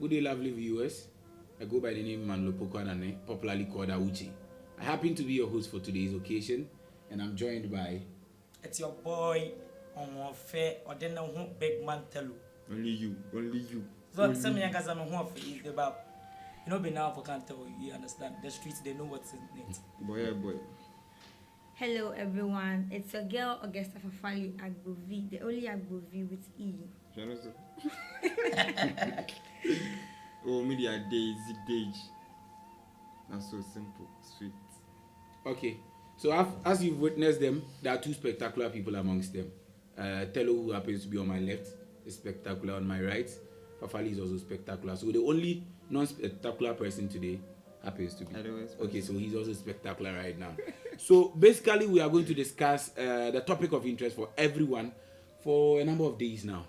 Good day, lovely viewers. I go by the name Manlopoko Anane, popularly called Auchi. I happen to be your host for today's occasion, and I'm joined by... It's your boy on fair or then a big man tell you. Only you. So some young guys are about be now for can't tell you understand. The streets they know what's in it. Boy. Hello everyone, it's your girl Augusta Fafali Agbovi, the only Agbovi with E. Oh, media days. That's so simple, sweet. Okay, so as you've witnessed them, there are two spectacular people amongst them. Tello, who happens to be on my left, is spectacular on my right. Fafali is also spectacular. So the only non-spectacular person today happens to be. Okay, so he's also spectacular right now. So basically, we are going to discuss the topic of interest for everyone for a number of days now.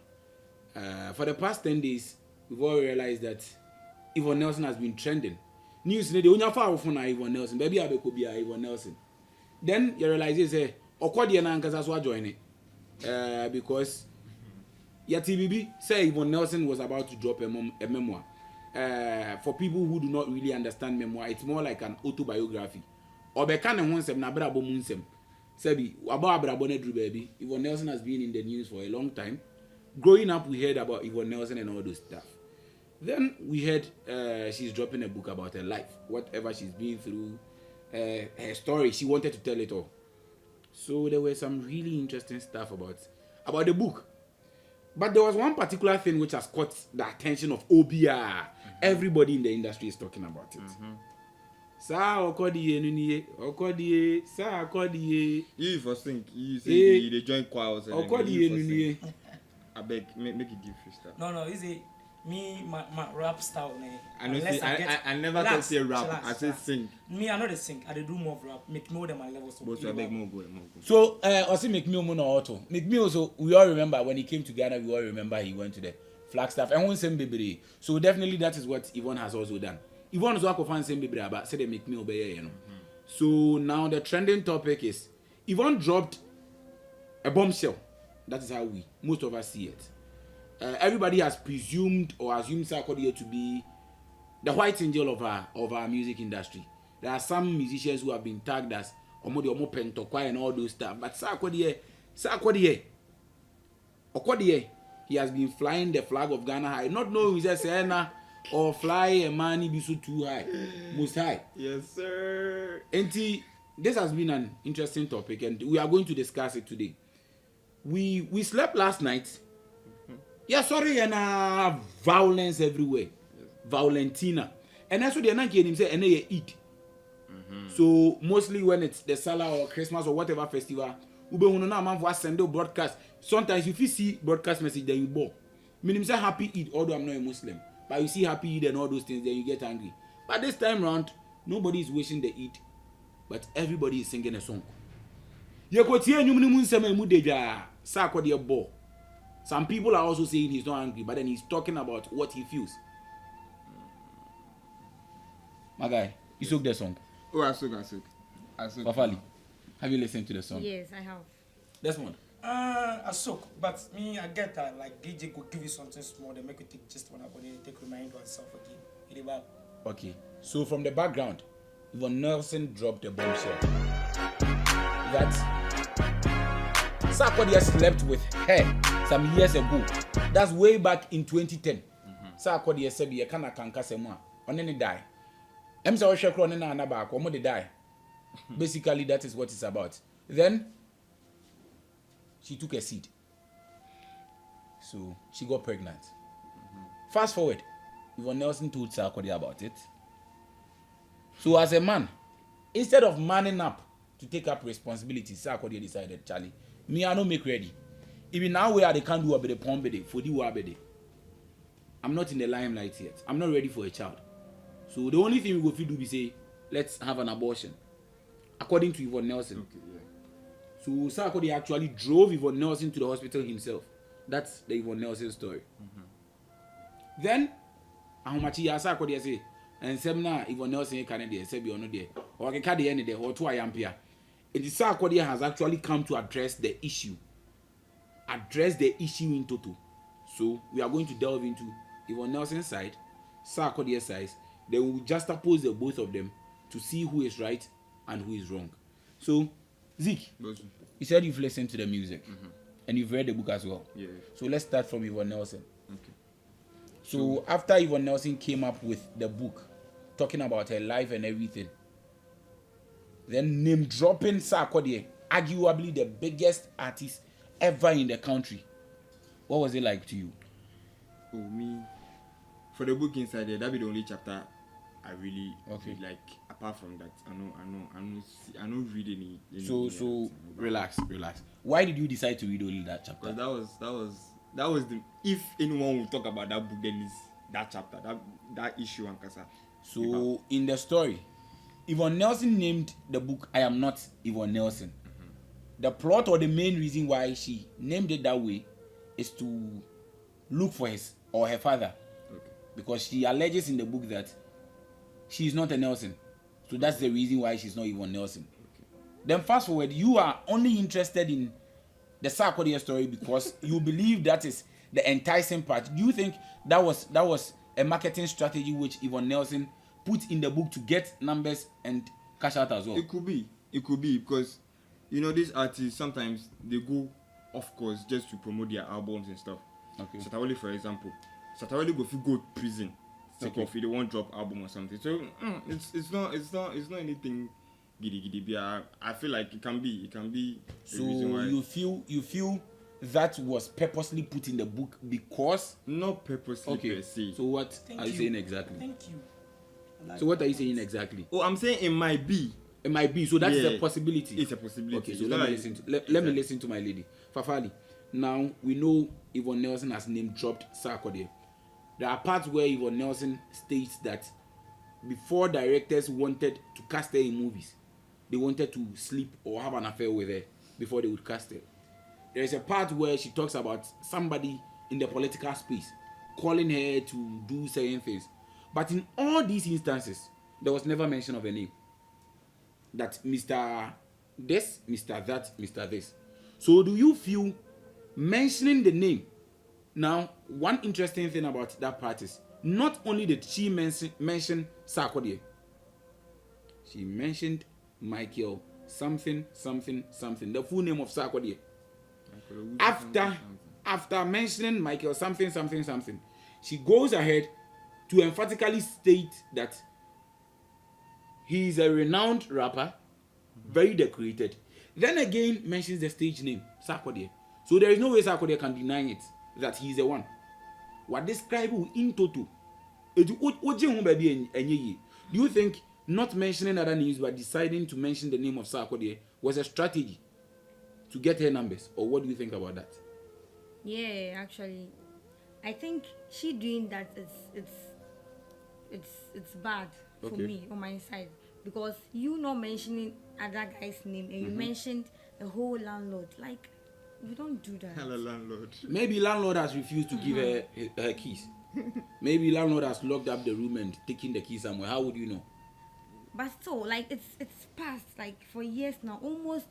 For the past 10 days, we've all realized that Yvonne Nelson has been trending. News today, only far from Yvonne Nelson. Baby, I could be Yvonne Nelson. Then you realize you say, Sarkodie and Ankas as well join it, because TBB say Yvonne Nelson was about to drop a memoir. For people who do not really understand memoir, it's more like an autobiography. Obeka ne honsem na brabo munsem. Sebi about brabo ne dru baby. Yvonne Nelson has been in the news for a long time. Growing up, we heard about Yvonne Nelson and all those stuff. Then we heard she's dropping a book about her life, whatever she's been through, her story. She wanted to tell it all. So there were some really interesting stuff about the book. But there was one particular thing which has caught the attention of OBR. Mm-hmm. Everybody in the industry is talking about it. Sarkodie. You first think you say they join choirs and Sarkodie. I beg, make it different. No, easy. Me, my rap style, I never can say rap. I say sing. Me, I know they sing. I do more of rap. Make me more than my level. So I beg more go. So, also make me no auto. Make me also. We all remember when he came to Ghana. We all remember he went to the Flagstaff and won same baby. So definitely that is what Yvonne has also done. Yvonne is also fan same baby, but say they make me obey. So now the trending topic is Yvonne dropped a bombshell. That is how most of us see it. Everybody has presumed or assumed Sarkodie to be the white angel of our music industry. There are some musicians who have been tagged as Omo Pentokwa and all those stuff. But Sarkodie, he has been flying the flag of Ghana high. Not knowing he's a Sena or fly a money be so too high, most high. Yes, sir. And this has been an interesting topic, and we are going to discuss it today. We slept last night. Yeah, sorry, and violence everywhere. Yes. Violentina. And that's what they're not getting him say, and they eat. So mostly when it's the Salah or Christmas or whatever festival, we send a broadcast. Sometimes if you see broadcast message, then you bore. Meaning say happy Eid, although I'm not a Muslim. But you see happy Eid and all those things, then you get angry. But this time round, nobody is wishing the Eid, but everybody is singing a song. Some people are also saying he's not angry, but then he's talking about what he feels. My guy, you soak the song. Oh, I soak. Fafali, have you listened to the song? Yes, I have. Desmond? I soak, but me, I get that like DJ could give you something small, they make you take just one up, and take remind yourself again. Okay, so from the background, Yvonne Nelson dropped a bombshell that Sarkodie slept with her some years ago. That's way back in 2010. Sarkodie said, "You can't sema on any die." I'm sorry, Shekron and Anaba, or they die. Basically, that is what it's about. Then she took a seed, so she got pregnant. Fast forward, Yvonne Nelson told Sarkodie about it. So as a man, instead of manning up to take up responsibility, Sarkodie decided, Charlie, me I don't make ready. Even now where they can't do a bit of pombede for the wabede. I'm not in the limelight yet. I'm not ready for a child. So the only thing we go do is say, let's have an abortion. According to Yvonne Nelson. Okay, yeah. So Sarkodie actually drove Yvonne Nelson to the hospital himself. That's the Yvonne Nelson story. Then, how much he has Sarkodie say, and Semna Yvonne Nelson Canada say be on there. Or I can the end there or 2 ampere. It is Sarkodie has actually come to address the issue. Address the issue in total. So we are going to delve into Yvonne Nelson's side Sarkodie side, they will juxtapose the both of them to see who is right and who is wrong. So, Zeke, you said you've listened to the music and you've read the book as well. Yeah. So let's start from Yvonne Nelson. Okay. So after Yvonne Nelson came up with the book, talking about her life and everything, then name dropping Sarkodie, arguably the biggest artist ever in the country. What was it like to you? Oh, me, for the book inside there, that be the only chapter I really like. Apart from that, I don't read any so relax. Why did you decide to read only that chapter? Because that was the, if anyone will talk about that book, then it's that chapter, that issue and Kasa. So in the story, Yvonne Nelson named the book I Am Not Yvonne Nelson. The plot or the main reason why she named it that way is to look for his or her father. Okay. Because she alleges in the book that she is not a Nelson. So that's the reason why she's not Yvonne Nelson. Okay. Then fast forward, you are only interested in the Sarkodie story because you believe that is the enticing part. Do you think that was a marketing strategy which Yvonne Nelson put in the book to get numbers and cash out as well? It could be because these artists sometimes they go off course just to promote their albums and stuff. Okay. Sarkodie, for example, Sarkodie go to prison. If they won't drop album or something. So it's not anything giddy. I feel like it can be So the reason why. you feel that was purposely put in the book because Not purposely per se. So what are you saying exactly? Thank you. So what are you saying exactly? Oh, I'm saying it might be. It might be. So that's a possibility. It's a possibility. Okay, so let me listen to my lady. Fafali. Now we know Yvonne Nelson has name dropped Sarkodie. There are parts where Yvonne Nelson states that before directors wanted to cast her in movies, they wanted to sleep or have an affair with her before they would cast her. There is a part where she talks about somebody in the political space calling her to do certain things. But in all these instances, there was never mention of a name. That Mr. This, Mr. That, Mr. This. So do you feel mentioning the name? Now, one interesting thing about that part is not only did she mention Sarkodie, she mentioned Michael something, the full name of Sarkodie. After mentioning Michael something, she goes ahead to emphatically state that he is a renowned rapper, very decorated. Then again mentions the stage name, Sarkodie. So there is no way Sarkodie can deny it, that he is the one. What describe in total? Do you think not mentioning other names but deciding to mention the name of Sarkodie was a strategy to get her numbers? Or what do you think about that? Yeah, actually, I think she doing that it's bad for me on my side, because you not mentioning other guy's name and you mentioned a whole landlord. Like, you don't do that. Hello, landlord. Maybe landlord has refused to give her keys. Maybe landlord has locked up the room and taken the keys somewhere. How would you know? But still, like, it's past like for years now, almost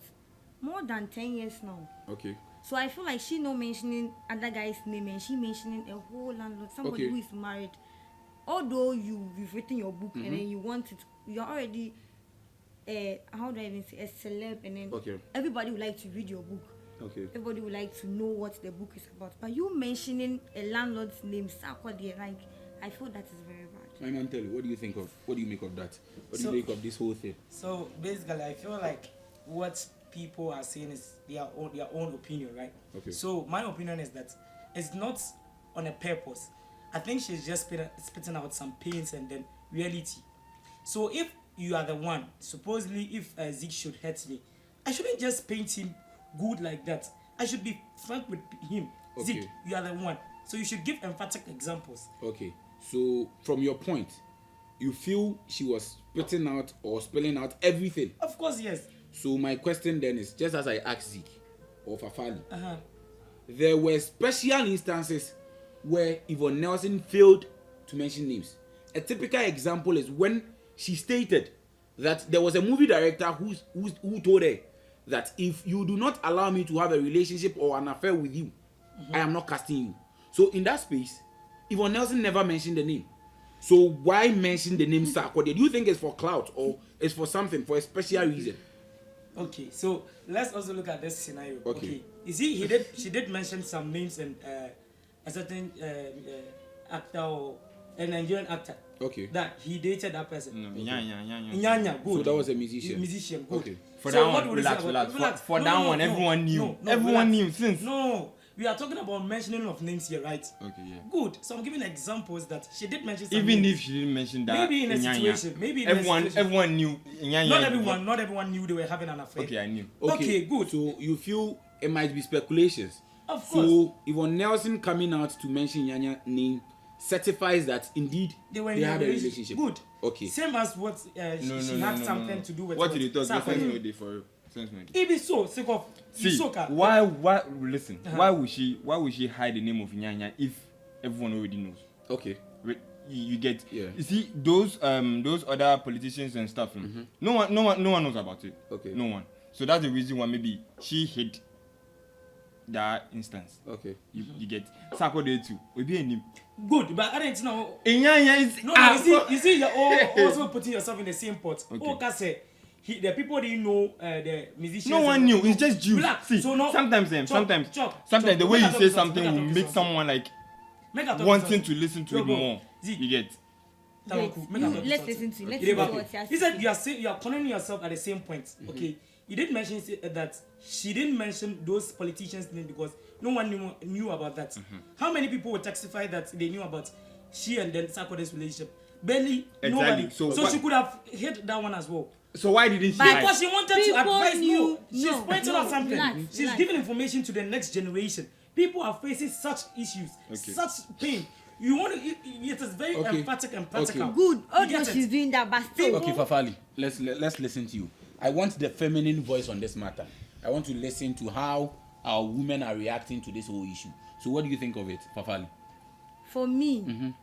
more than 10 years now. Okay. So I feel like she not mentioning other guy's name and she mentioning a whole landlord, somebody who is married. Although you've written your book and then you want it, you're already how do I even say, a celeb, and then everybody would like to read your book. Okay. Everybody would like to know what the book is about. But you mentioning a landlord's name, Sarkodie, like, I feel that is very bad. My man, tell you, what do you make of that? What do you make of this whole thing? So basically, I feel like what people are saying is their own opinion, right? Okay. So my opinion is that it's not on a purpose. I think she's just spitting out some pains and then reality. So if you are the one, supposedly if Zeke should hurt me, I shouldn't just paint him good like that. I should be frank with him. Okay. Zeke, you are the one. So you should give emphatic examples. Okay. So from your point, you feel she was spitting out or spelling out everything? Of course, yes. So my question then is, just as I asked Zeke or Fafali, there were special instances where Yvonne Nelson failed to mention names. A typical example is when she stated that there was a movie director who told her that if you do not allow me to have a relationship or an affair with you, I am not casting you. So in that space, Yvonne Nelson never mentioned the name. So why mention the name Sarkodie? Do you think it's for clout or it's for something, for a special reason? Okay, so let's also look at this scenario. Okay. You see, she did mention some names and a certain actor or a Nigerian actor. Okay. That he dated that person. No, okay. Nyanya. Good. So that was a musician. Musician, good. Okay. For So that what one, would you say relax. about- For that one, everyone knew. relax. Everyone knew since. No, we are talking about mentioning of names here, right? Okay, yeah. Good. So I'm giving examples that she did mention some Even names. if she didn't mention that, Maybe in a Nyanya, situation, maybe in a situation. everyone knew. Nyanya. Not everyone knew they were having an affair. Okay, I knew. Okay, good. So you feel it might be speculations. Of course. So Yvonne Nelson coming out to mention Nyanya's name certifies that indeed They were in had a relationship. relationship. Good. Okay. Same as what she had something to do with. What did you talk? Sarkodie. Sense no day for you. Sense no day. It be so sick of See, soca. why? Listen. Uh-huh. Why would she hide the name of Nyanya if everyone already knows? Okay. You get. Yeah. You see those other politicians and stuff. No one knows about it. Okay. No one. So that's the reason why maybe she hid that instance. Okay. You get. Sarkodie too. We be a name. Good, but I don't know. Nyanya is. No, you see, you're also putting yourself in the same pot. Okay. Okay, say the people didn't know the musicians. No one knew. It's just you. Relax. See, So no, sometimes the way you say something will make someone like wanting to listen to it more. You get. Let's listen to it. Let's see what he has He to said say. you are cornering yourself at the same point. Okay, you did mention that she didn't mention those politicians' name because no one knew about that. How many people would testify that they knew about she and then Sarkodie's relationship? Barely nobody. So she could have hit that one as well. So why didn't she? But- Because she wanted to People advise knew- She's no, pointing no, out something. relax, She's giving information to the next generation. People are facing such issues, such pain. You want to, it is very Okay. emphatic and practical. Okay. Good. You Although get she's it? doing that, but still. Okay, Fafali, let's listen to you. I want the feminine voice on this matter. I want to listen to how our women are reacting to this whole issue. So what do you think of it, Fafali? For me,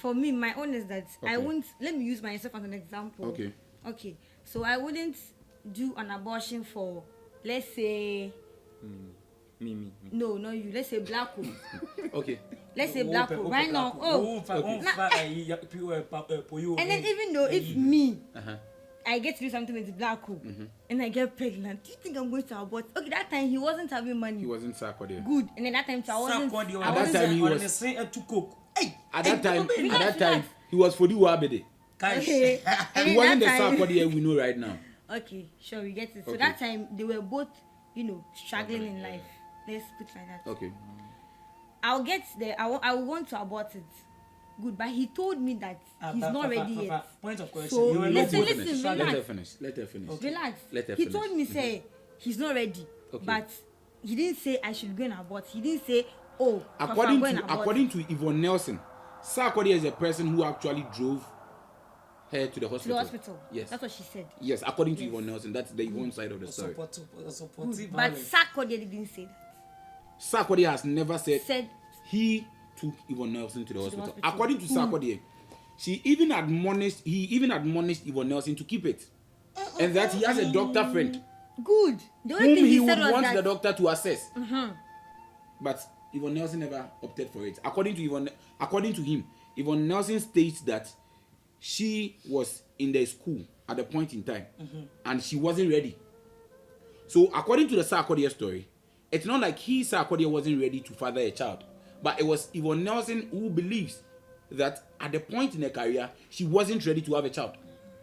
for me, my own is that I Okay. won't. Let me use myself as an example. Okay. Okay. So I wouldn't do an abortion for, let's say, Me. no, not you. Let's say black woman. Okay. Let's say black woman. Right now, and then even though if me, Uh-huh. I get to do something with black woman and I get pregnant, do you think I'm going to abort? Okay, that time he wasn't having money. He wasn't Sarkodie. Good. And then that time too, I wasn't. At that time, he was. to cook. At that time, relax. he was for the Wabede. Okay. And He then wasn't the that time, Sarkodie we know right now. okay, sure, we get it. So Okay. that time they were both, struggling in life. Let's put it like that. Okay. I'll get there. I will want to abort it. Good, but he told me that he's not ready yet. Point of correction. So You were Let not her listen, both- finish. relax. Let her finish. Let her finish. Relax. Let her He finish. told me say he's not ready, Okay. but he didn't say I should go and abort. He didn't say Papa, According go and abort. according to Yvonne Nelson, Sarkodie is a person who actually drove her to the to hospital. the hospital. Yes. That's what she said. Yes, according to Yes. Yvonne Nelson, that's the Yvonne side of the story. Supportive But violence. Sarkodie didn't say that. Sarkodie has never said Said he took Yvonne Nelson to the hospital. hospital. According to Sarkodie, he even admonished Yvonne Nelson to keep it, and that he has a doctor friend good. The only whom thing he he would said was want that the doctor to assess. But Yvonne Nelson never opted for it. According to him, Yvonne Nelson states that she was in the school at the point in time, and she wasn't ready. So according to the Sarkodie story, it's not like Sarkodie wasn't ready to father a child, but it was Yvonne Nelson who believes that at the point in her career, she wasn't ready to have a child.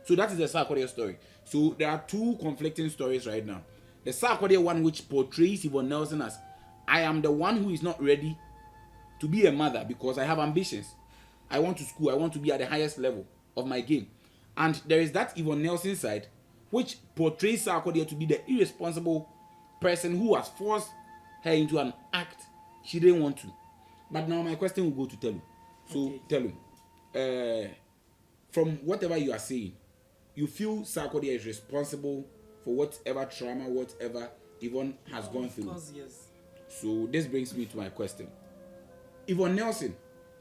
So that is the Sarkodie story. So there are two conflicting stories right now. The Sarkodie one, which portrays Yvonne Nelson as, I am the one who is not ready to be a mother because I have ambitions. I want to school. I want to be at the highest level of my game. And there is that Yvonne Nelson side, which portrays Sarkodie to be the irresponsible person who has forced her into an act she didn't want to. But now my question will go to Telu. So Telu, from whatever you are saying, you feel Sarkodie is responsible for whatever trauma, whatever Yvonne has gone through. Of course, yes. So this brings me to my question. Yvonne Nelson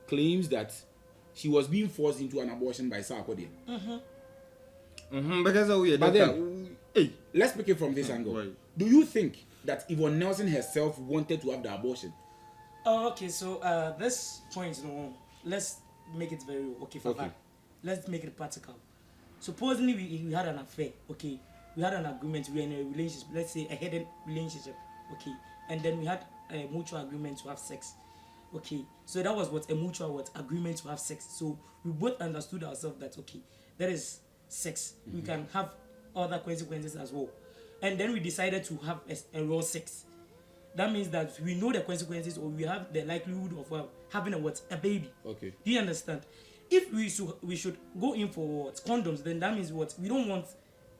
claims that she was being forced into an abortion by Sarkodie. Because of But doctor. then- Hey. Let's pick it from this angle. Right. Do you think that Yvonne Nelson herself wanted to have the abortion? Oh, okay. So this point, let's make it very okay for that. Let's make it practical. Supposedly we had an affair, okay. We had an agreement. We were in a relationship. Let's say a hidden relationship, okay. And then we had a mutual agreement to have sex, okay. So that was what a mutual agreement to have sex. So we both understood ourselves that okay, there is sex. We can have other consequences as well. And then we decided to have a raw sex. That means that we know the consequences, or we have the likelihood of having a baby. Okay. Do you understand? If we should go in for condoms, then that means what? We don't want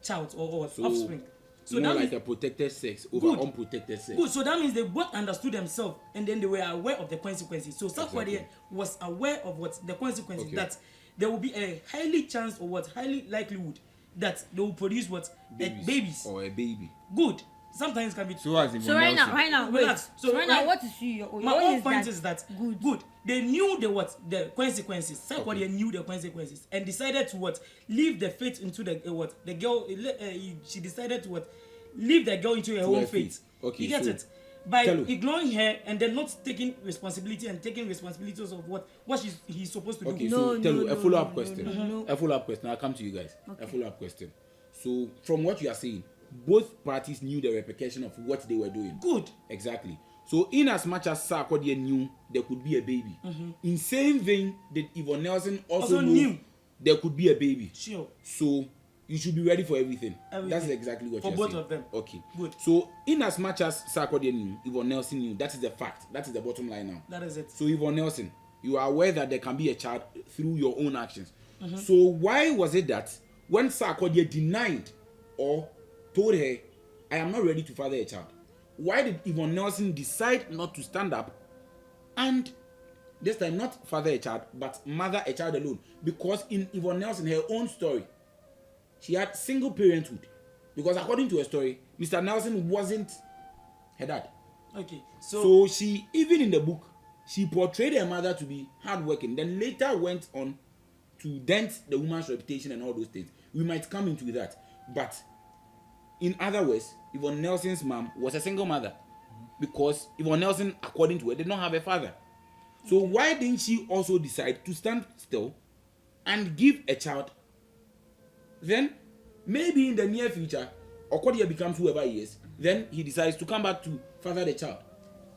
child or offspring. So more like a protected sex over unprotected sex. Good. So that means they both understood themselves, and then they were aware of the consequences. So Sarkodie was aware of the consequences, that there will be a highly likelihood that they will produce babies or a baby. Good. Sometimes can be. So as So right now, relax. So right now, what is your my point is that good. They knew the consequences. Sarkodie knew the consequences and decided to leave the fate into the girl. She decided to leave the girl into her own fate. Okay, you get it? By ignoring her and then not taking responsibility and taking responsibilities of what he's supposed to do. Okay, so a follow-up question. A follow-up question. I'll come to you guys. Okay. A follow-up question. So from what you are saying, both parties knew the repercussion of what they were doing. Good. Exactly. So in as much as Sarkodie knew there could be a baby, in same vein did Yvonne Nelson also knew there could be a baby. Sure. So you should be ready for everything. That's exactly what you're saying. For both of them. Okay. Good. So in as much as Sarkodie knew, Yvonne Nelson knew. That is the fact. That is the bottom line now. That is it. So Yvonne Nelson, you are aware that there can be a child through your own actions. So why was it that when Sarkodie denied or told her, I am not ready to father a child, why did Yvonne Nelson decide not to stand up and this time not father a child but mother a child alone? Because in Yvonne Nelson, her own story, she had single parenthood, because according to her story, Mr. Nelson wasn't her dad. Okay. So she, even in the book, she portrayed her mother to be hardworking, then later went on to dent the woman's reputation and all those things. We might come into that, but in other words, Yvonne Nelson's mom was a single mother, because Yvonne Nelson, according to her, did not have a father. So why didn't she also decide to stand still and give a child? Then maybe in the near future, Sarkodie becomes whoever he is. Then he decides to come back to father the child.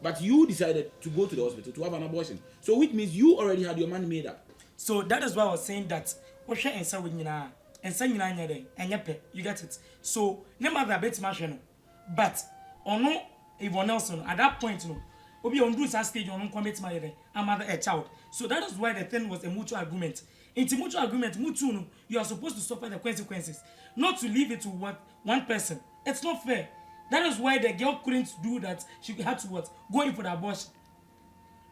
But you decided to go to the hospital to have an abortion. So which means you already had your mind made up. So that is why I was saying that you get it. So never that bit machine. But no Yvonne Nelson at that point, obi on do that stage on commit my mother a child. So that is why the thing was a mutual agreement. In the mutual agreement, you are supposed to suffer the consequences, not to leave it to one person. It's not fair. That is why the girl couldn't do that. She had to go in for the abortion.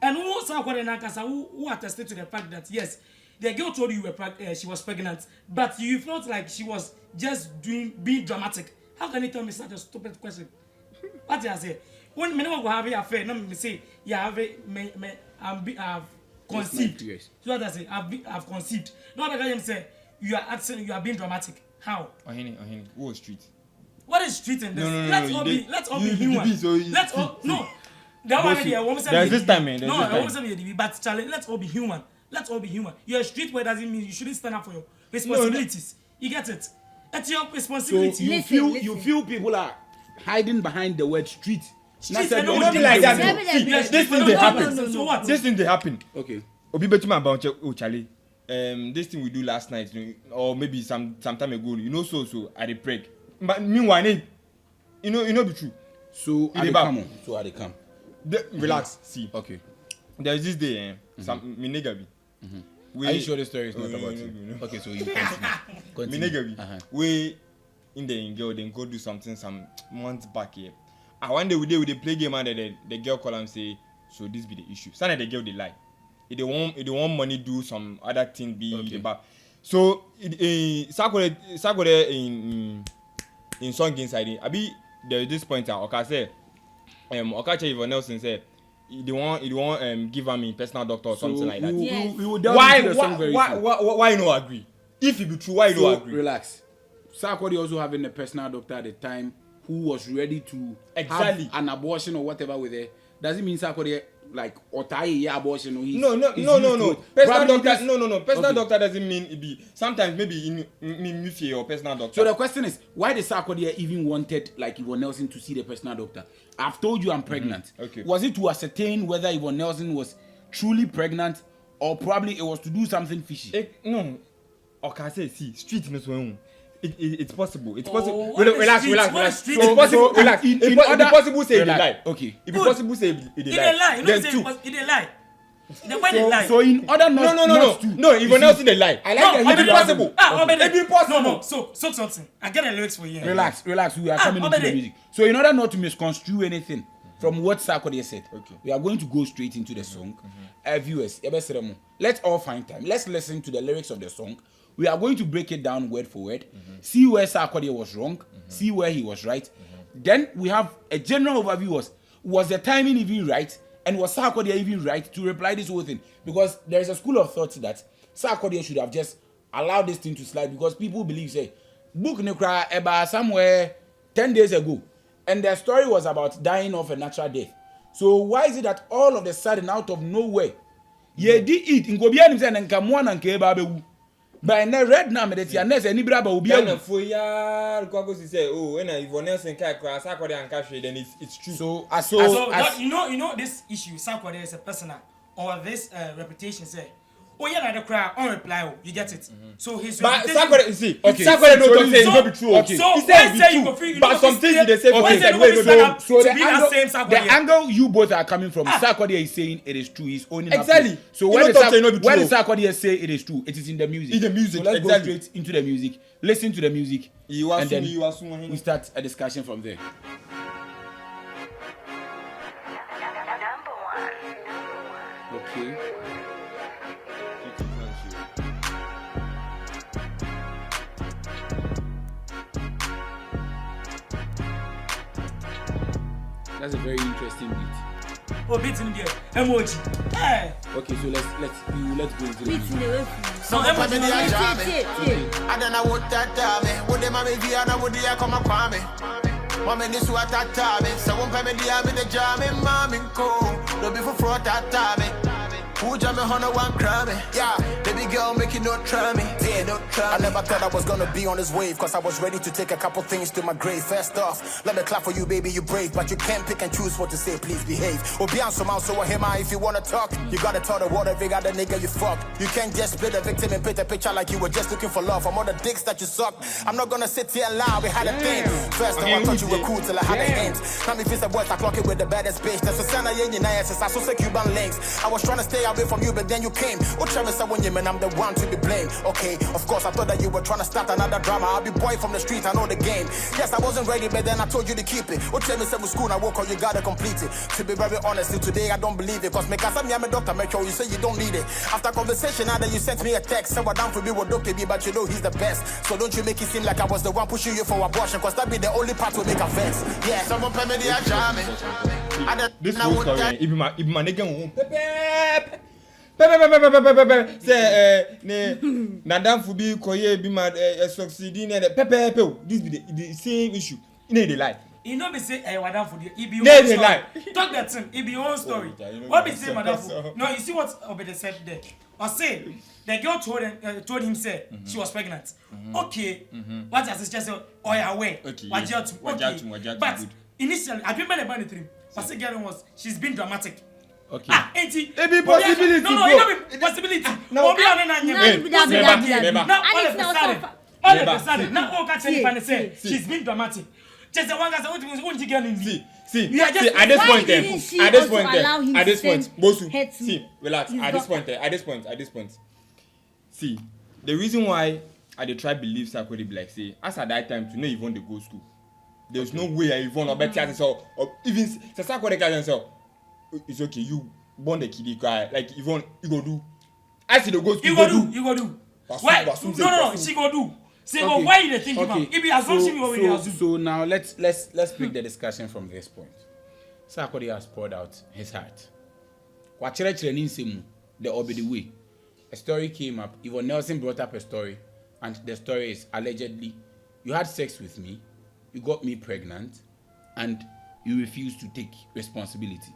And who attested to the fact that yes, the girl told you she was pregnant, but you felt like she was just being dramatic. How can you tell me such a stupid question? What did I say? When me go have an affair, no me say I've conceived. So what I say, I've conceived. No, because him say you are being dramatic. How? Ohini, who was street? What is street in this? No, Let's all be human. Let's all no. There's this time, man. But Charlie, let's all be human. Let's all be human. You're a street boy doesn't mean you shouldn't stand up for your responsibilities. You get it? It's your responsibility. So you feel people are hiding behind the word street. Street Not like that. This thing they happen. So what? This thing they happen. Okay. Obi betuma about Charlie. This thing we do last night, or maybe some time ago. So I dey pray. But meanwhile, be true. So I dey come. Relax. See. Okay. There is this day, some me nigga be. Are you sure the story is not about you? Okay, so you continue. Me nigga be. We in the girl then go do something some months back here. And one day we play game and the girl call and say, so this be the issue. Some of the girl they lie. If they want money do some other thing be the back. So Sarkodie in song inside it. Abi there is this point Oka say Okache Yvonne Nelson say he want give me personal doctor or something like that. Yes. We will delve into the song very soon. Why no agree? If it be true, why you don't agree? Relax. Sarkodie also having a personal doctor at the time who was ready to exactly have an abortion or whatever with her. Does it mean Sarkodie like otai abortion. No. Personal doctor. No. Personal doctor doesn't mean it be. Sometimes maybe in or personal doctor. So the question is, why the Sarkodie even wanted like Yvonne Nelson to see the personal doctor? I've told you I'm pregnant. Okay. Was it to ascertain whether Yvonne Nelson was truly pregnant, or probably it was to do something fishy? No. Okay, see, street in this one. It's possible. It's possible. what is Relax. street? It's possible. So, Relax. in It's order- possible say relax. they lie. Okay. If it's possible say they It a lie. You know There's say two. it a lie. The way they lie. So in order not not to No, Yvonne Nelson they lie. I like that It's you possible. It's impossible. No. So something. I get the lyrics for you. Relax. We are coming into the music. So in order not to misconstrue anything from what Sarkodie said, Okay. we are going to go straight into the song. Viewers, let's all find time. Let's listen to the lyrics of the song. We are going to break it down word for word, see where Sarkodie was wrong, see where he was right. Then we have a general overview. Was the timing even right? And was Sarkodie even right to reply this whole thing? Because there is a school of thought that Sarkodie should have just allowed this thing to slide, because people believe, say, book Nekra Eba somewhere 10 days ago, and their story was about dying of a natural death. So why is it that all of a sudden, out of nowhere, ye di eat in Gobian and Kamuan and Kebabu? By ne red na me that ya nes any braba will be Ghana for ya, Kwagos say, oh, when Yvonne Nelson crash, Sarkodie and Cash, then it's true. So you know this issue. Sarkodie is a personal or this reputation say. Oh yeah, the crowd on reply. You get it. So his but reputation. Sarkodie, see, Sarkodie don't say it's not be true. Okay. So He said it's true. But some things they say for Why him say that you way go no. be So to be that same Sarkodie? the angle you both are coming from, Sarkodie is saying it is true. He's owning up to Exactly. it. So He when not say no be when true. Sarkodie say it is true, it is in the music. In the music, So let's exactly. go straight into the music. Listen to the music, You and then assume we start a discussion from there. Okay. That's a very interesting beat. Oh, beat in there. Emoji. Hey. Okay, so let's go into the Beat music. in the way for you. So emoji. Yeah. I don't know what that time. Would the mommy be and would the come a kwame? Mommy, this what that time. So one pay me the jam in mommy cool. No be for fraud that time. Who jam me on one crime? Yeah, baby girl, make it not try me. Yeah, don't try. I never thought I was gonna be on this wave, cause I was ready to take a couple things to my grave. First off, let me clap for you, baby, you brave, but you can't pick and choose what to say, please behave. Or be on some out, so him if you wanna talk. You gotta tell the world every other nigga you fuck. You can't just split a victim and paint a picture like you were just looking for love from all the dicks that you suck. I'm not gonna sit here and lie, we had a thing. First time I thought you were cool till I had a hint. Now me feel the boys I clock it with the baddest bitch. That's a sign I ain't nice, I so Cuban links. I was trying to stay away from you, but then you came. Oh, Travis, when you man, I'm the one to be blamed. Okay, of course, I thought that you were trying to start another drama. I'll be boy from the street, I know the game. Yes, I wasn't ready, but then I told you to keep it. Oh, Travis said with school, I woke up, you gotta complete it. To be very honest, till today I don't believe it. Cause me, cause I'm a doctor, make sure you say you don't need it. After conversation, now that you sent me a text, say what down for me, what doctor be, but you know he's the best. So don't you make it seem like I was the one pushing you for abortion, cause that be the only part will make a vex. Yeah, someone pay me the jam. This whole story, if my nigga won't say Nadam Fubi Koye be my succeeding this be the same issue. They lie. You know me say madam for the EB They story. lie. Talk that thing, EB own story. you know What be that's say so- madam that's for? so- No, you see what Obede said there. Or say the girl told him say she was pregnant. Okay. What does this just say? Oh yeah, wait. Okay, Wajatu. Wajatu, Okay. Wajatu, But good. initially, I remember the bunny dream. But the girl she's been dramatic. Okay. Ain't it? It be possibility, No, bro. it be possibility. No. Obi on na Never. now all of a sudden, all of a Never. sudden, now all catch any say See. she's been dramatic. Just the one guy say, what you get in the See, You are just- at this why point, didn't she at this also point, allow him at to this point, send Bosu, her to see, relax. his At this doctor? point, at this point, see, the reason why I dey try believe Sarkodie be like say, as at that time to know Yvonne dey go school, there's no way Yvonne or better as or even Sarkodie can say, it's okay, you born the kiddie guy, like Yvonne, you go do, as you dey go school, You go do. Basu, Why? Basu, No, Basu. she go do. Say, Okay. why you dey think about? If he assumption you already assume. So now let's pick the discussion from this point. Sarkodie has poured out his heart. The Obedi way. A story came up. Yvonne Nelson brought up a story, and the story is allegedly, you had sex with me, you got me pregnant, and you refused to take responsibility.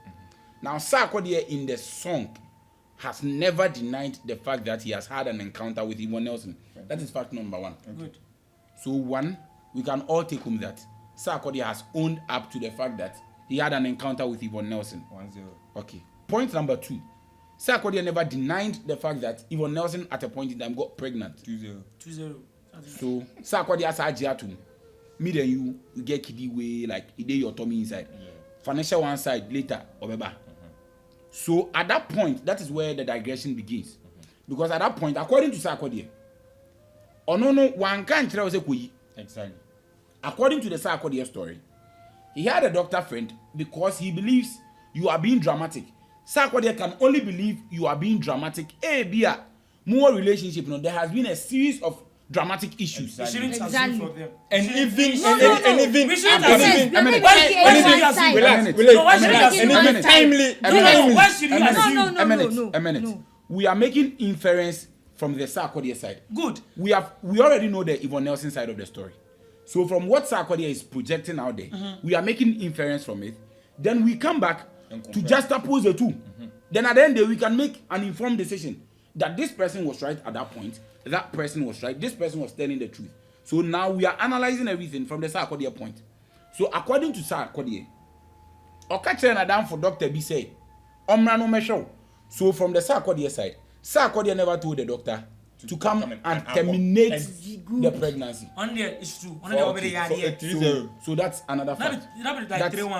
Now, Sarkodie in the song has never denied the fact that he has had an encounter with Yvonne Nelson. That is fact number one. Good. So one, we can all take home that Sarkodie has owned up to the fact that he had an encounter with Yvonne Nelson. 1-0. Okay. Point number 2. Sarkodie never denied the fact that Yvonne Nelson at a point in time got pregnant. 2-0. 2-0. So Sarkodie has a to me then you get kiddie way like it your tummy inside. Yeah. Financial one side later obeba. So at that point, that is where the digression begins. Because at that point, according to Sarkodie, no one can't tell us Exactly. According to the Sarkodie story, he had a doctor friend because he believes you are being dramatic. Sarkodie can only believe you are being dramatic. More relationship. There has been a series of dramatic issues. Exactly. We shouldn't assume for them. And even we shouldn't assume. A minute. We are making inference from the Sarkodie side. Good. We already know the Yvonne Nelson side of the story. So from what Sarkodie is projecting out there, we are making inference from it. Then we come back to juxtapose the two. Then at the end we can make an informed decision that this person was right at that point, that person was right, this person was telling the truth. So now we are analyzing everything from the Sarkodie point. So according to Sarkodie, Okache na down for Dr. B said, Omra no mesho. So from the Sarkodie side, Sarkodie never told the doctor to come and terminate the pregnancy. On there, it's true. On there, over so that's another fact.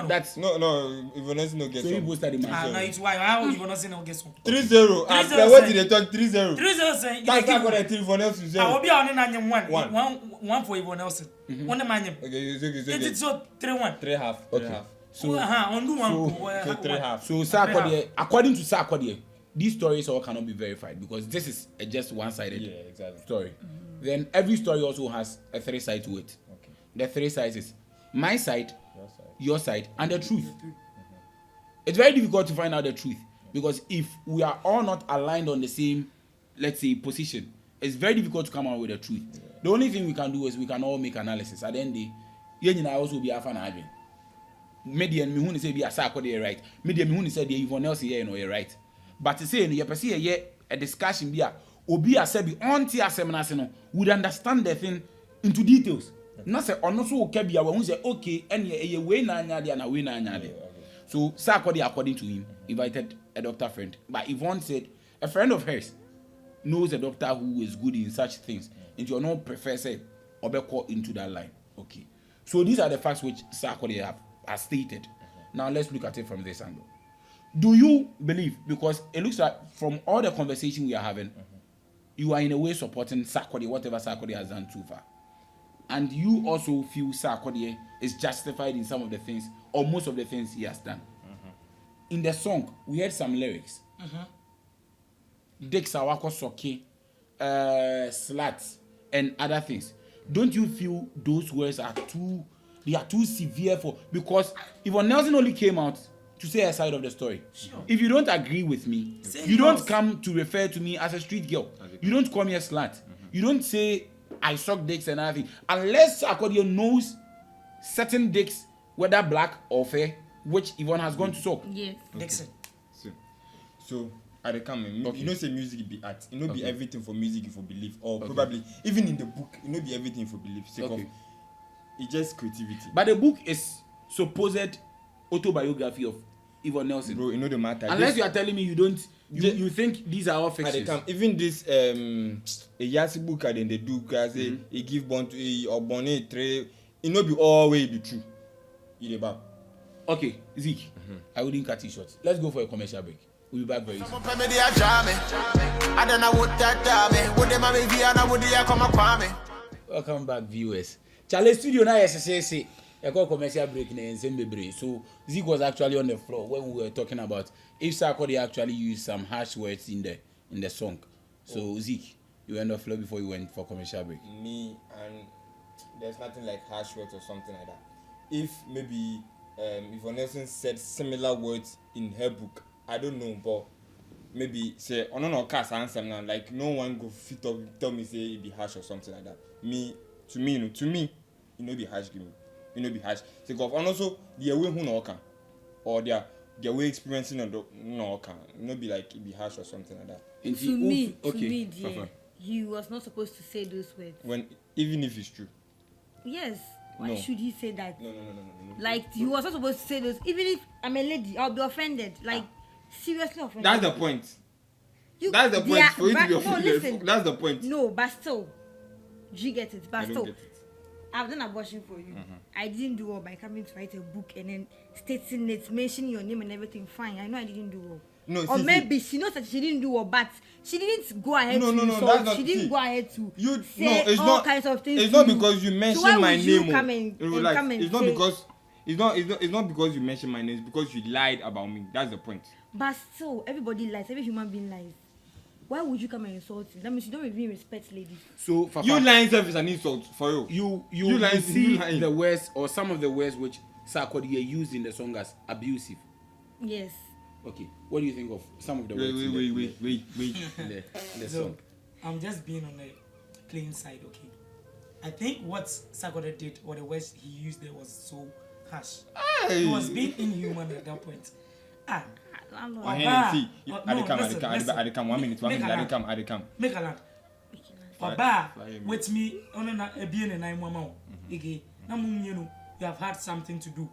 That's no. Yvonne Nelson no get. So you boosted the man. No, it's why how Yvonne Nelson no get. 3-0. After what did they talk? 3-0. 3-0 saying. That's not what I think Yvonne Nelson said. I will be on in one for Yvonne Nelson. One the man. Okay, it's so 3-1. 3-1. Okay. So on do one. So 3-1. So Sarkodie, according to Sarkodie, these stories all cannot be verified because this is just one-sided story. Then every story also has a 3 side to it. Okay. The 3 sides is my side, your side, and the truth. It's very difficult to find out the truth because if we are all not aligned on the same, let's say, position, it's very difficult to come out with the truth. Yeah. The only thing we can do is we can all make analysis. At the end of the day, you also be a fan of it. Median me who say be a Sarkodie right. Median me who say the Yvonne Nelson here you're right. But to say you perceive a discussion be obi asebi onti asemna se no would understand the thing into details. Not say ono so okay bia we say okay ene we na anya dia na we na anya dia. So Sarkodie according to him invited a doctor friend, but Yvonne said a friend of hers knows a doctor who is good in such things and you not prefer say obeko into that line. Okay. So these are the facts which Sarkodie has stated. Now let's look at it from this angle. Do you believe, because it looks like from all the conversation we are having, you are in a way supporting Sarkodie, whatever Sarkodie has done too far. And you also feel Sarkodie is justified in some of the things, or most of the things he has done. In the song, we heard some lyrics. Dick Sawako Soke, slats, and other things. Don't you feel those words are too severe for, because Yvonne Nelson only came out to say a side of the story. Sure. If you don't agree with me, you don't come to refer to me as a street girl. You don't call me a slut. You don't say I suck dicks and everything. Unless Sarkodie knows certain dicks, whether black or fair, which Yvonne has gone to suck. Yes. Dixon. So at the comment, you know say music be art. You know be everything for music for belief. Or probably even in the book, you know be everything for belief. It's just creativity. But the book is supposed autobiography of Yvonne Nelson. Bro, you know the matter. Unless you are telling me you don't, you think these are all fictions. Even this a Yasi book and then they do because they give born to or born a tray. It not be always be true. Okay, Zeke, I wouldn't cut it short. Let's go for a commercial break. We'll be back very soon. Welcome back, viewers. Charlie Studio now say I got commercial break in Zimbabwe. So Zeke was actually on the floor when we were talking about if Sarkodie actually used some harsh words in the song. So Zeke, you were on the floor before you went for commercial break. Me and there's nothing like harsh words or something like that. If maybe Yvonne Nelson said similar words in her book, I don't know, but maybe say no cast answer now. Like no one go fit up tell me say it be harsh or something like that. To me, you know be harsh give me. You know be harsh. Because also the way who no can or their the way experiencing no can not be like it be harsh or something like that. To me, dear, he was not supposed to say those words. When even if it's true. Yes. Why should he say that? No. Like he was not supposed to say those. Even if I'm a lady, I'll be offended. Like seriously offended. That's the point. That's the point for you to be offended. That's the point. No, but still, do you get it? But I don't still, get it. I've done abortion for you. I didn't do all by coming to write a book and then stating it, mentioning your name and everything. Fine, I know I didn't do all. No, or maybe she knows that she didn't do all, but she didn't go ahead to insult. She didn't go ahead to say all kinds of things. It's not because you mentioned my name. It's not because you mentioned my name. It's because you lied about me. That's the point. But still, everybody lies. Every human being lies. Why would you come and insult me? That means you don't even respect ladies. So you lying self is an insult for you. You see the words or some of the words which Sarkodie used in the song as abusive. Yes. Okay. What do you think of some of the words? Wait. in the So, song? I'm just being on the clean side, okay? I think what Sarkodie did or the words he used there was so harsh. He was being inhuman at that point. Make a land. Oba with me on a being a 911. Again, you have had something to do.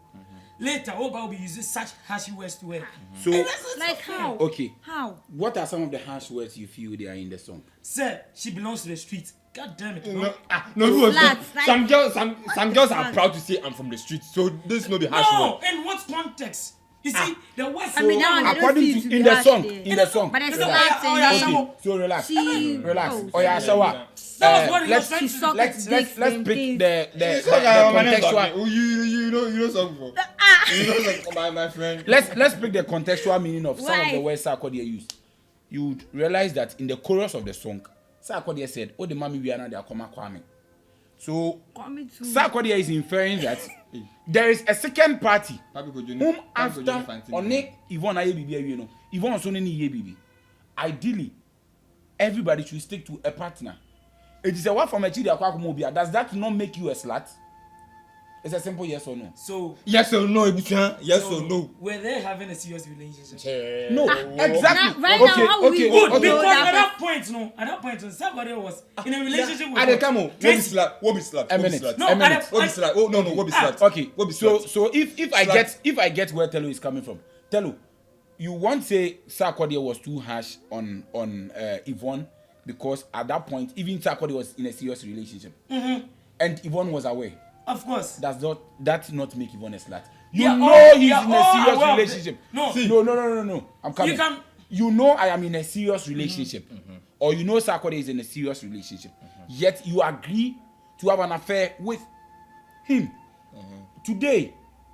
Later, Oba will be using such harsh words to her. So, like how? Okay. How? What are some of the harsh words you feel they are in the song? Sir, she belongs to the streets. God damn it. Some girls are proud to say I'm from the streets, so this no be harsh word. In what context? You see, the words. I mean, now according to in the song, but it's okay. So relax. Oh yeah, so what? Let's pick the contextual. You know something. You know something, my friend. Let's pick the contextual meaning of some of the words Sarkodie used. You would realize that in the chorus of the song, Sarkodie said, "Oh, the mommy we are now they are coming." So Sarkodie is inferring that there is a second party whom after only Yvonne aye bibi you know Yvonne also need ye bibi. Ideally, everybody should stick to a partner. It is a word from a chidi akwa. Does that not make you a slut? It's a simple yes or no. So yes or no, yes or no. Were they having a serious relationship? No, exactly. Okay. Good, because at that point, somebody was in a relationship with. What be slut? A minute. What be slut? Okay. So if I get where Telu is coming from, Telu, you won't say Sarkodie was too harsh on Yvonne because at that point even Sarkodie was in a serious relationship, and Yvonne was aware. Of course. Does not make Yvonne a slut. He's in a serious relationship. No. I'm coming. You know I am in a serious relationship. Or you know Sarkodie is in a serious relationship. Yet you agree to have an affair with him.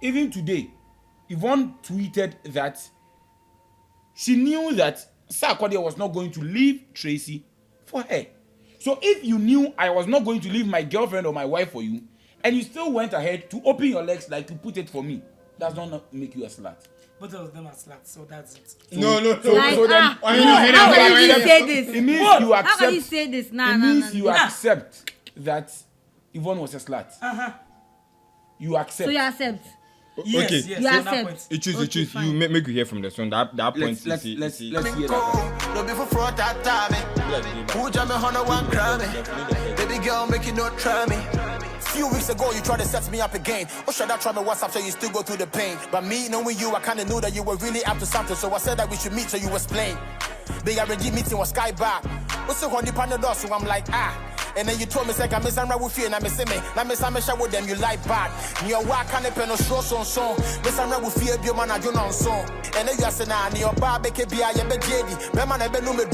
Even today, Yvonne tweeted that she knew that Sarkodie was not going to leave Tracy for her. So if you knew I was not going to leave my girlfriend or my wife for you, and you still went ahead to open your legs like to put it for me, does not make you a slut. Both of them are sluts, so that's it. How can you say this? It means you accept. How can you say this? You accept that Yvonne was a slut. You accept. So you accept. Yes, okay. Yes, you accept. You choose. You make you hear from the song. That point. Let's hear that. Baby girl, make you not try me. Few weeks ago, you tried to set me up again. Or should I try my WhatsApp so you still go through the pain? But me knowing you, I kinda knew that you were really up to something. So I said that we should meet so you explain. The RG meeting was sky back. What's the honey panadol? So I'm like, And then you told me, say, I miss Amra with you, and I miss me. I miss Amisha with them, you like bad. Near work, I can't pen no show song. Miss Amra with fear, your man, I do not song. And then you are saying, your barbecue, I am a JD. My man, I been no me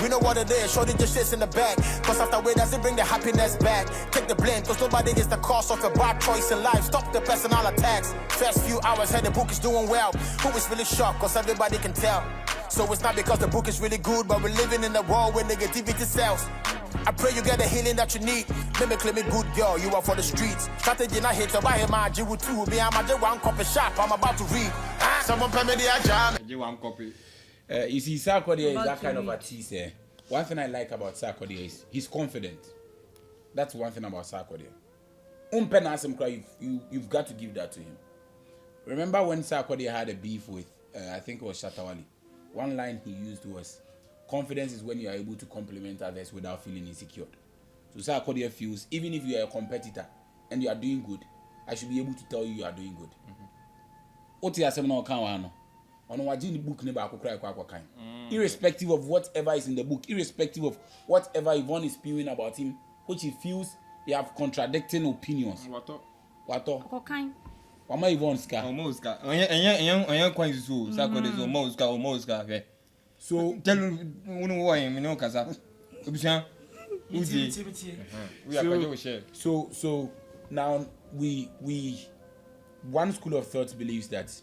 we know what it is, shorty just shits in the bag. Cause after way doesn't bring the happiness back. Take the blame, cause nobody gets the cost of a bad choice in life. Stop the personal attacks. First few hours, heard the book is doing well. Who is really shocked, cause everybody can tell. So it's not because the book is really good, but we're living in a world where negativity sells. I pray you get the healing that you need. Let me claim it, good girl, you are for the streets. Strategy not hit, so buy him my G with two. Me, I'm a one copy shop, I'm about to read. Someone pay me the jam. One copy. You see, Sarkodie is that kind of artist. One thing I like about Sarkodie is he's confident. That's one thing about Sarkodie. You've got to give that to him. Remember when Sarkodie had a beef with, I think it was Shatawale? One line he used was, confidence is when you are able to compliment others without feeling insecure. So Sarkodie feels, even if you are a competitor and you are doing good, I should be able to tell you are doing good. What you are saying now, book irrespective of whatever is in the book, irrespective of whatever Yvonne is spewing about him, which he feels they have contradicting opinions. What? Wama Yvonne ska. Anya kwan so Sarkodie so Moska. So tell you why me no kasa. Obusia. So now we one school of thought believes that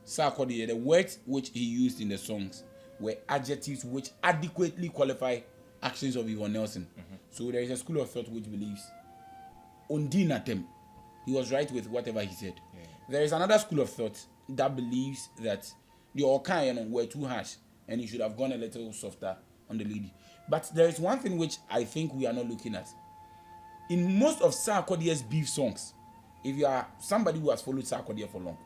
Sarkodie, the words which he used in the songs were adjectives which adequately qualify actions of Yvonne Nelson. So there is a school of thought which believes Ondinatem, he was right with whatever he said. There is another school of thought that believes that the Okayan were too harsh and he should have gone a little softer on the lady. But there is one thing which I think we are not looking at. In most of Sarkodie's beef songs, if you are somebody who has followed Sarkodie for long,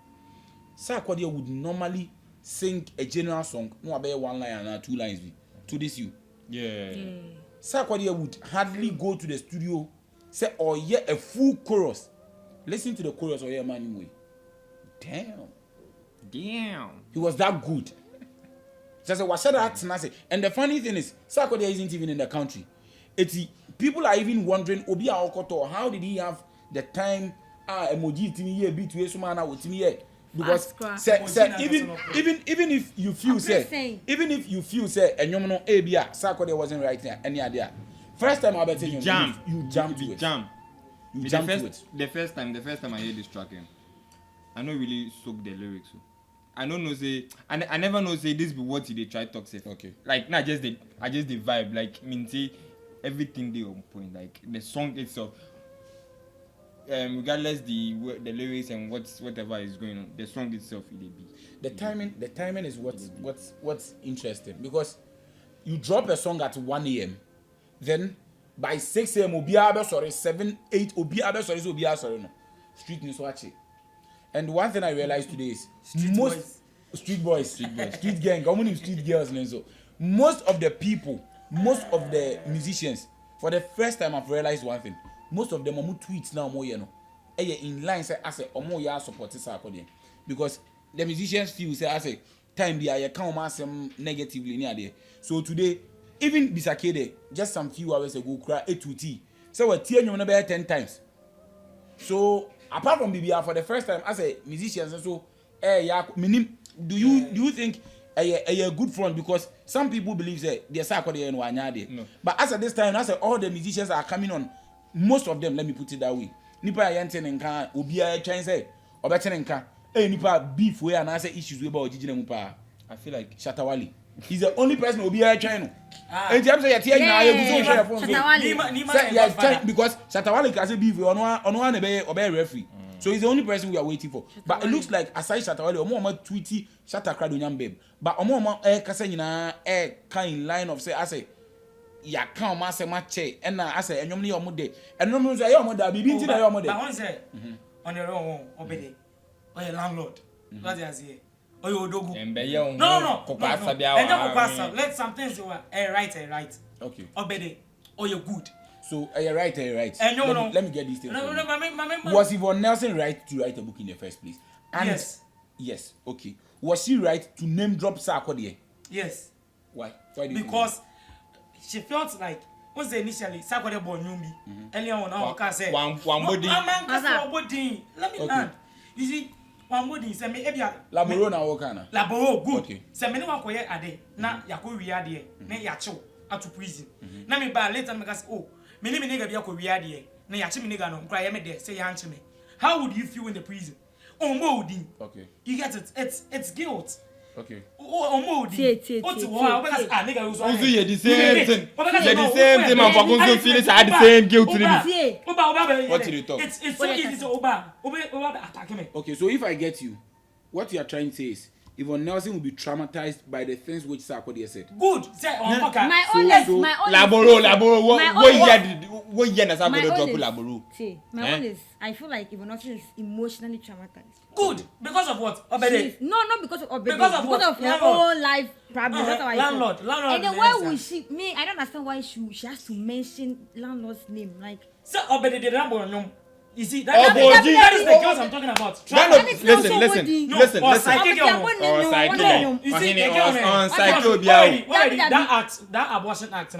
Sarkodie would normally sing a general song, no about 1 line and 2 lines to this you. Yeah. Sarkodie would hardly go to the studio, say, oh yeah, a full chorus. Listen to the chorus or yeah, man, anyway. Damn. He was that good. Just what said that, and the funny thing is, Sarkodie isn't even in the country. People are even wondering, Obi Aokoto, how did he have the time? Emoji timi here, beat to Esumana with me here. Because even if you feel say, and you know ABA, Sarkodie wasn't right there, any idea. First time I bet you jump to it. You jump to it. The first time I heard this track, I don't really soak the lyrics. I don't know say I never know say this be what they try to talk say. Okay. Like not just the vibe, like mean say everything they on point, like the song itself. Regardless the lyrics and whatever is going on, the song itself it be. The timing is what's interesting, because you drop a song at 1 a.m. then by 6 a.m. Obiabe sorry 7, 8 Obiabe sorry no. Street news watch it. And one thing I realized today is street boys, street gang, common street girls and so. Most of the people, most of the musicians, for the first time I've realized one thing. Most of them are tweets now more in line say I say omo ya support Sarkodie, because the musicians feel say I say time they come some negatively near there. So today even Bisakede just some few hours ago cry A2T so we tear you number 10 times. So apart from BBR for the first time as a musician, so do you think a good front, because some people believe that they Sarkodie and Wanyade. No. But as at this time, as all the musicians are coming on, most of them, let me put it that way. Nipa yanten nka obi a try say obeten nka nipa beef we and answer issues we about ojijina mu pa. I feel like Shatawale. He's the only person obi a try no. And you say you na you go share phone. Shatawale. Because Shatawale can say beef we ono na be obe referee. So he's the only person we are waiting for. Shatawale. But it looks like aside Shatawale, omo tweety Shatakra do nyam babe. But omo kasa nyina kind line of say I say ya kan ma se ma che na ase enyom ne yomo de enyom no so ya yomo da bibi nti na yomo de but one say on the wrong obede o your landlord what you say o your odogu no kokasa bia wa kokasa let some things you are right okay obede o you good so you're right let me get this thing no was Yvonne Nelson right to write a book in the first place? And yes okay, was she right to name drop Sarkodie? Yes. Why do you because she felt like was initially Sarkodie born Yumi earlier on our car said one body let me land. You see one body say me ebia laboro na wokana laboro good okay say me no wakoye ade na yakọ ade na yachew atu prison na me ba later me gas oh me ni me nigga bia akọ ade na yache me nigga no nkra ye me there say ya anche me. How would you feel in the prison? Okay. You get it. It's guilt. Okay. Nigga was the same thing. The same thing. Man, for going to feel it, I had the same guilt to me. What did you talk? It's so easy to attack me. Okay, so if I get you, what you are trying to say is, Yvonne Nelson will be traumatized by the things which Sarkodie said. Good. Say, okay. My own is Laboro. What year does Sarkodie drop Laboro? See, my own is I feel like Yvonne Nelson is emotionally traumatized. Good. Because of what? Obede. No, not because of Obede. Because of what? Her own life problem. That's how I feel. Landlord. And then why would she? Me, I don't understand why she has to mention landlord's name. Like, so Obede the number. You see, that is the girls I'm talking about. Listen. That abortion act,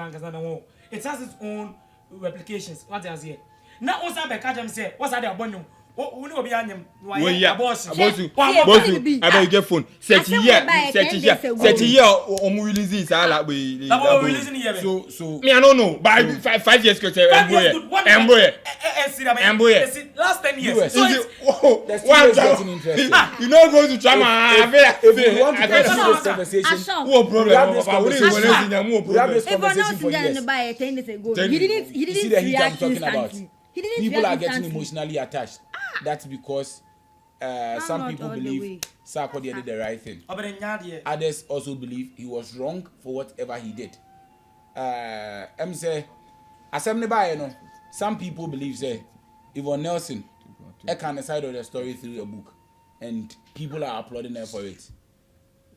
it has its own replications. What else here? Now, also, I can say, what's that abortion? Who will be on him? Abortion. I better get phone. 30 years, releasing is all way. So, me, I don't know. By 5 years, last 10 years. You know, go to Chama. If you want to continue this conversation, we have this conversation. He didn't react instantly. People are getting emotionally attached. That's because some people believe Sarkodie did the right thing. Others also believe he was wrong for whatever he did. Some people believe say Yvonne Nelson can decide on the story through a book, and people are applauding her for it.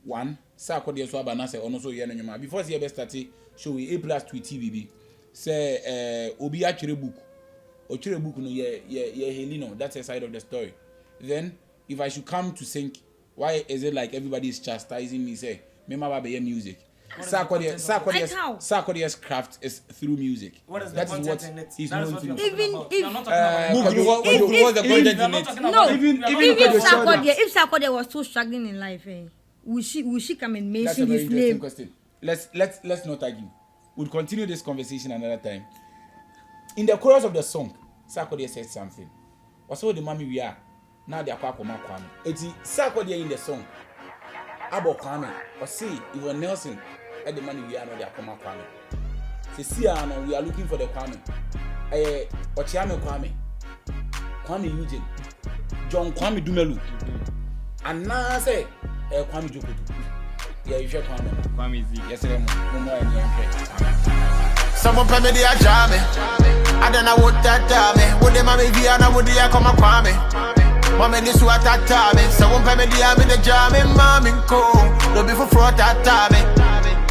One, Sarkodie so abanase also yenonyoma before she ever started show A+ tweet TVB say obi achire book. Ochire book no Helino, that's a side of the story. Then if I should come to think, why is it like everybody is chastising me say me ma ba music? Sarkodie's craft is through music. What is that the is what he's known to do. Even if Sarkodie was so struggling in life, will she come and mention his name? Question. Let's not argue. We'll continue this conversation another time. In the chorus of the song, Sarkodie said something. Also, the mommy we are now they are Kwame. It's Sarkodie in the song. Abo Kwame or see Yvonne Nelson at the money we are not they are Kwame. See, we are looking for the Kwame. Ochiame Kwame Eugene, John Kwame Dumelu, and now say Kwame Jokoto. Yeah, you share Kwame Z. Yes, someone pay me the ajame. I don't know what that time. Would the mommy be and would the come a kwame? Mommy this what that time. Someone pay me the jam in mommy cool. No be for fraud that time.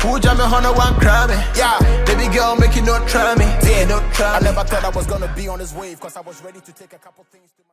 Who jam me on one crime? Yeah, baby girl make you no try me. Yeah, no try. I never thought I was gonna be on this wave, cause I was ready to take a couple things to my